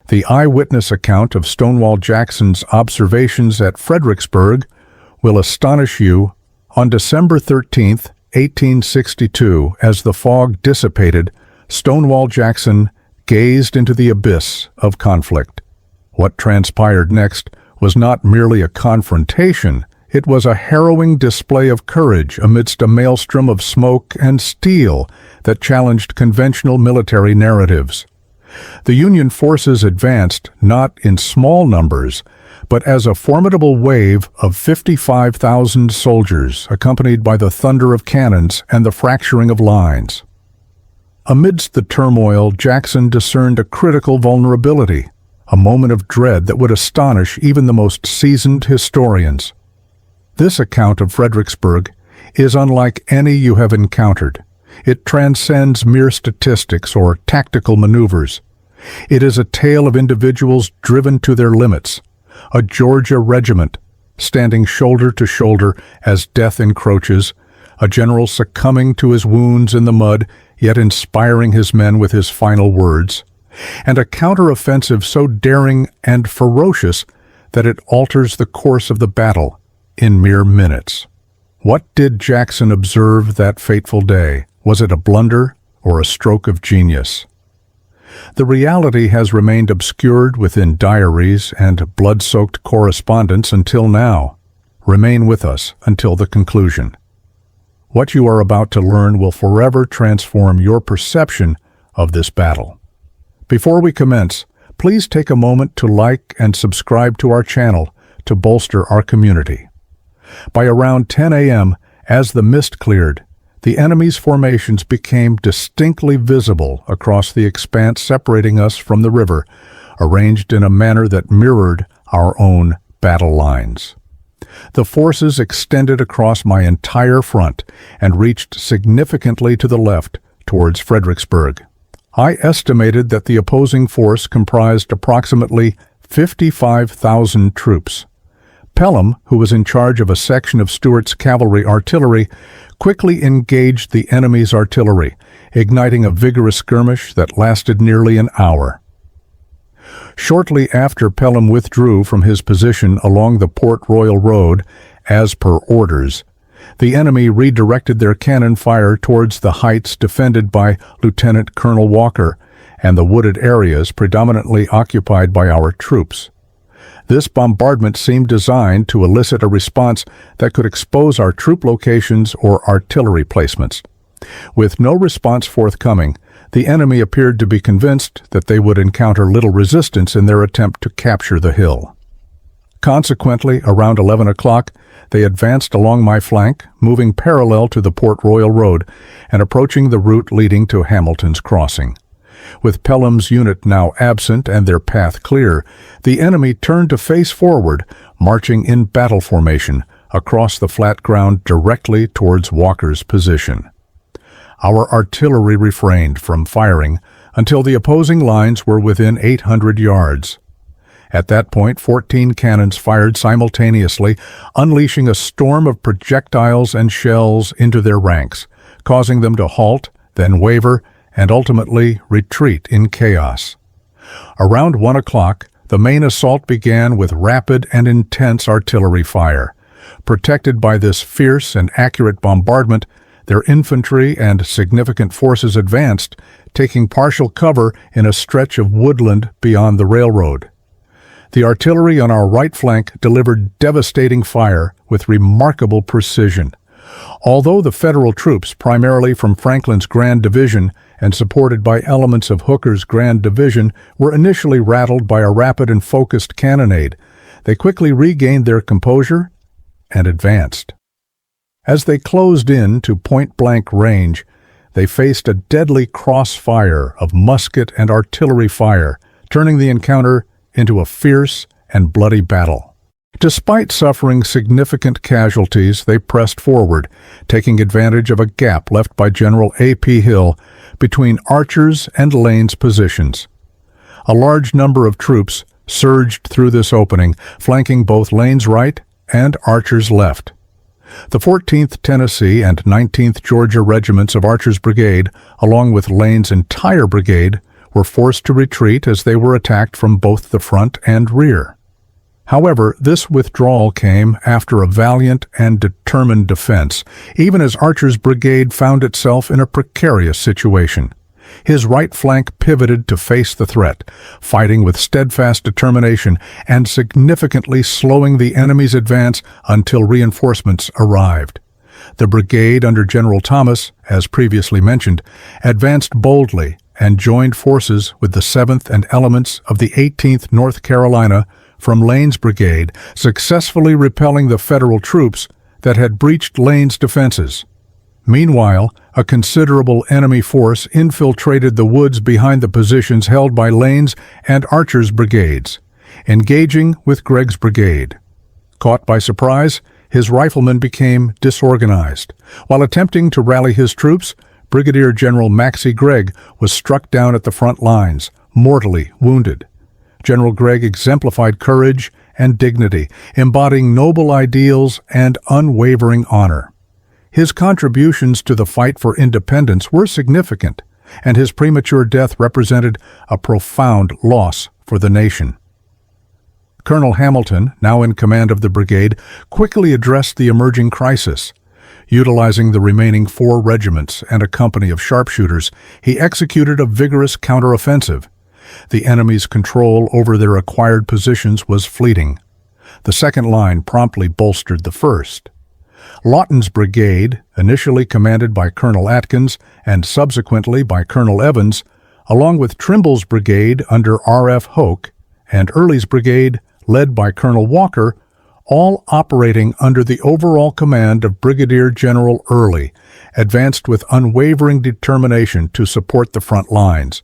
The eyewitness account of Stonewall Jackson's observations at Fredericksburg will astonish you. On December 13, 1862, as the fog dissipated, Stonewall Jackson gazed into the abyss of conflict. What transpired next was not merely a confrontation, it was a harrowing display of courage amidst a maelstrom of smoke and steel that challenged conventional military narratives. The Union forces advanced not in small numbers, but as a formidable wave of 55,000 soldiers, accompanied by the thunder of cannons and the fracturing of lines. Amidst the turmoil, Jackson discerned a critical vulnerability, a moment of dread that would astonish even the most seasoned historians. This account of Fredericksburg is unlike any you have encountered. It transcends mere statistics or tactical maneuvers. It is a tale of individuals driven to their limits, a Georgia regiment standing shoulder to shoulder as death encroaches, a general succumbing to his wounds in the mud, yet inspiring his men with his final words, and a counter-offensive so daring and ferocious that it alters the course of the battle in mere minutes. What did Jackson observe that fateful day? Was it a blunder or a stroke of genius? The reality has remained obscured within diaries and blood-soaked correspondence until now. Remain with us until the conclusion. What you are about to learn will forever transform your perception of this battle. Before we commence, please take a moment to like and subscribe to our channel to bolster our community. By around 10 a.m., as the mist cleared, the enemy's formations became distinctly visible across the expanse separating us from the river, arranged in a manner that mirrored our own battle lines. The forces extended across my entire front and reached significantly to the left towards Fredericksburg. I estimated that the opposing force comprised approximately 55,000 troops. Pelham, who was in charge of a section of Stuart's cavalry artillery, quickly engaged the enemy's artillery, igniting a vigorous skirmish that lasted nearly an hour. Shortly after Pelham withdrew from his position along the Port Royal Road, as per orders, the enemy redirected their cannon fire towards the heights defended by Lieutenant Colonel Walker and the wooded areas predominantly occupied by our troops. This bombardment seemed designed to elicit a response that could expose our troop locations or artillery placements. With no response forthcoming, the enemy appeared to be convinced that they would encounter little resistance in their attempt to capture the hill. Consequently, around 11 o'clock, they advanced along my flank, moving parallel to the Port Royal Road and approaching the route leading to Hamilton's Crossing. With Pelham's unit now absent and their path clear, the enemy turned to face forward, marching in battle formation across the flat ground directly towards Walker's position. Our artillery refrained from firing until the opposing lines were within 800 yards. At that point, 14 cannons fired simultaneously, unleashing a storm of projectiles and shells into their ranks, causing them to halt, then waver, and ultimately retreat in chaos. Around 1 o'clock, the main assault began with rapid and intense artillery fire. Protected by this fierce and accurate bombardment, their infantry and significant forces advanced, taking partial cover in a stretch of woodland beyond the railroad. The artillery on our right flank delivered devastating fire with remarkable precision. Although the Federal troops, primarily from Franklin's Grand Division and supported by elements of Hooker's Grand Division, were initially rattled by a rapid and focused cannonade, they quickly regained their composure and advanced. As they closed in to point-blank range, they faced a deadly crossfire of musket and artillery fire, turning the encounter into a fierce and bloody battle. Despite suffering significant casualties, they pressed forward, taking advantage of a gap left by General A.P. Hill between Archer's and Lane's positions. A large number of troops surged through this opening, flanking both Lane's right and Archer's left. The 14th Tennessee and 19th Georgia regiments of Archer's brigade, along with Lane's entire brigade, were forced to retreat as they were attacked from both the front and rear. However, this withdrawal came after a valiant and determined defense, even as Archer's brigade found itself in a precarious situation. His right flank pivoted to face the threat, fighting with steadfast determination and significantly slowing the enemy's advance until reinforcements arrived. The brigade under General Thomas, as previously mentioned, advanced boldly and joined forces with the 7th and elements of the 18th North Carolina from Lane's brigade, successfully repelling the Federal troops that had breached Lane's defenses. Meanwhile, a considerable enemy force infiltrated the woods behind the positions held by Lane's and Archer's brigades, engaging with Gregg's brigade. Caught by surprise, his riflemen became disorganized. While attempting to rally his troops, Brigadier General Maxcy Gregg was struck down at the front lines, mortally wounded. General Gregg exemplified courage and dignity, embodying noble ideals and unwavering honor. His contributions to the fight for independence were significant, and his premature death represented a profound loss for the nation. Colonel Hamilton, now in command of the brigade, quickly addressed the emerging crisis. Utilizing the remaining 4 regiments and a company of sharpshooters, he executed a vigorous counteroffensive. The enemy's control over their acquired positions was fleeting. The second line promptly bolstered the first. Lawton's brigade, initially commanded by Colonel Atkins and subsequently by Colonel Evans, along with Trimble's brigade under R.F. Hoke and Early's brigade, led by Colonel Walker, all operating under the overall command of Brigadier General Early, advanced with unwavering determination to support the front lines,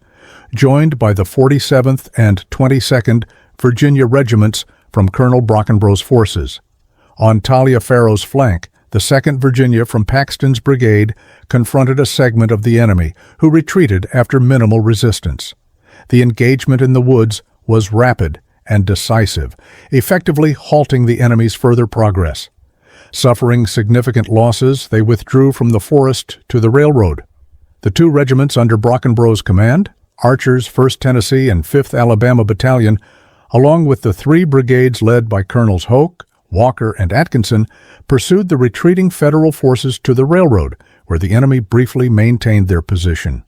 joined by the 47th and 22nd Virginia regiments from Colonel Brockenbrough's forces. On Taliaferro's flank, the 2nd Virginia from Paxton's brigade confronted a segment of the enemy, who retreated after minimal resistance. The engagement in the woods was rapid and decisive, effectively halting the enemy's further progress. Suffering significant losses, they withdrew from the forest to the railroad. The 2 regiments under Brockenbrough's command, Archer's 1st Tennessee and 5th Alabama Battalion, along with the 3 brigades led by Colonels Hoke, Walker, and Atkinson, pursued the retreating Federal forces to the railroad, where the enemy briefly maintained their position.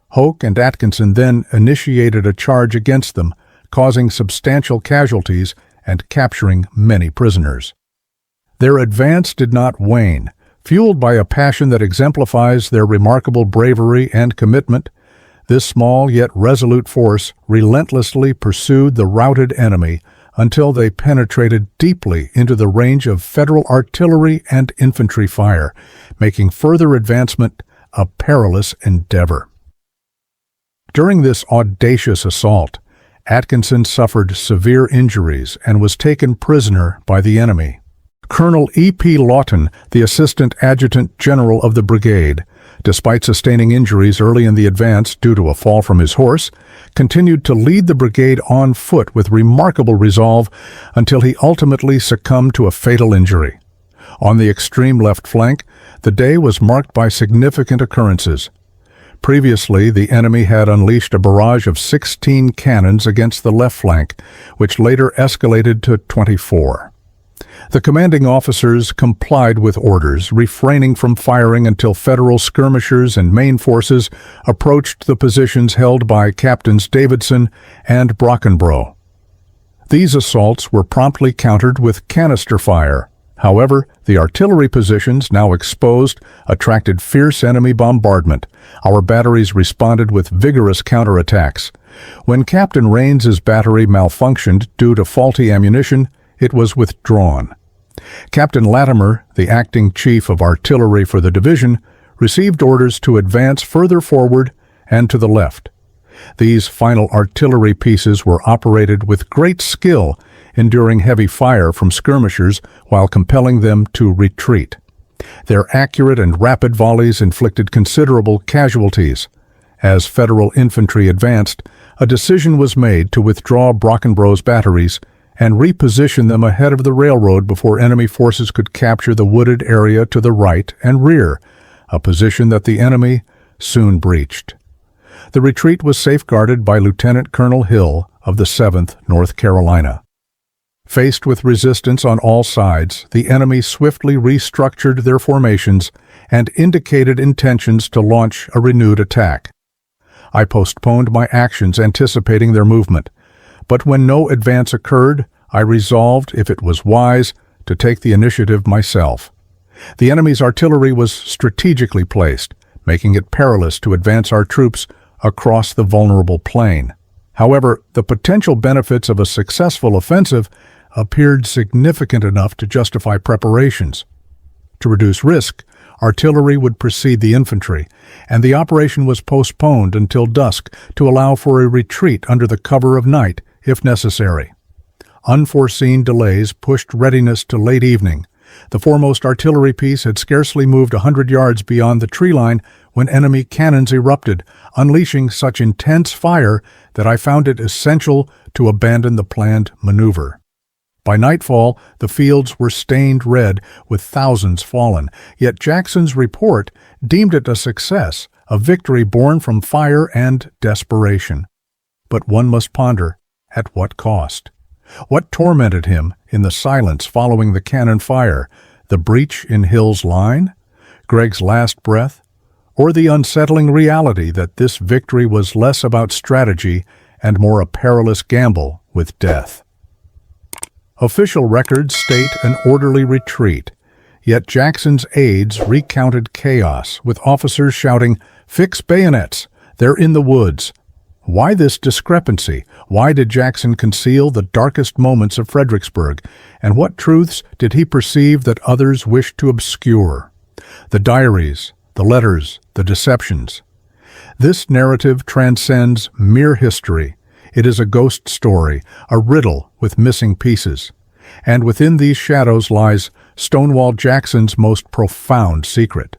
Hoke and Atkinson then initiated a charge against them, causing substantial casualties and capturing many prisoners. Their advance did not wane. Fueled by a passion that exemplifies their remarkable bravery and commitment, this small yet resolute force relentlessly pursued the routed enemy until they penetrated deeply into the range of Federal artillery and infantry fire, making further advancement a perilous endeavor. During this audacious assault, Atkinson suffered severe injuries and was taken prisoner by the enemy. Colonel E.P. Lawton, the Assistant Adjutant General of the brigade, despite sustaining injuries early in the advance due to a fall from his horse, continued to lead the brigade on foot with remarkable resolve until he ultimately succumbed to a fatal injury. On the extreme left flank, the day was marked by significant occurrences. Previously, the enemy had unleashed a barrage of 16 cannons against the left flank, which later escalated to 24. The commanding officers complied with orders, refraining from firing until Federal skirmishers and main forces approached the positions held by Captains Davidson and Brockenbrough. These assaults were promptly countered with canister fire. However, the artillery positions, now exposed, attracted fierce enemy bombardment. Our batteries responded with vigorous counterattacks. When Captain Raines's battery malfunctioned due to faulty ammunition, it was withdrawn. Captain Latimer, the acting chief of artillery for the division, received orders to advance further forward and to the left. These final artillery pieces were operated with great skill, enduring heavy fire from skirmishers while compelling them to retreat. Their accurate and rapid volleys inflicted considerable casualties. As Federal infantry advanced, a decision was made to withdraw Brockenbrough's batteries and reposition them ahead of the railroad before enemy forces could capture the wooded area to the right and rear, a position that the enemy soon breached. The retreat was safeguarded by Lieutenant Colonel Hill of the 7th North Carolina. Faced with resistance on all sides, the enemy swiftly restructured their formations and indicated intentions to launch a renewed attack. I postponed my actions anticipating their movement, but when no advance occurred, I resolved, if it was wise, to take the initiative myself. The enemy's artillery was strategically placed, making it perilous to advance our troops across the vulnerable plain. However, the potential benefits of a successful offensive appeared significant enough to justify preparations. To reduce risk, artillery would precede the infantry, and the operation was postponed until dusk to allow for a retreat under the cover of night, if necessary. Unforeseen delays pushed readiness to late evening. The foremost artillery piece had scarcely moved 100 yards beyond the tree line when enemy cannons erupted, unleashing such intense fire that I found it essential to abandon the planned maneuver. By nightfall, the fields were stained red, with thousands fallen, yet Jackson's report deemed it a success, a victory born from fire and desperation. But one must ponder, at what cost? What tormented him in the silence following the cannon fire? The breach in Hill's line? Gregg's last breath? Or the unsettling reality that this victory was less about strategy and more a perilous gamble with death? Official records state an orderly retreat, yet Jackson's aides recounted chaos, with officers shouting, "Fix bayonets! They're in the woods!" Why this discrepancy? Why did Jackson conceal the darkest moments of Fredericksburg? And what truths did he perceive that others wished to obscure? The diaries, the letters, the deceptions. This narrative transcends mere history. It is a ghost story, a riddle with missing pieces. And within these shadows lies Stonewall Jackson's most profound secret.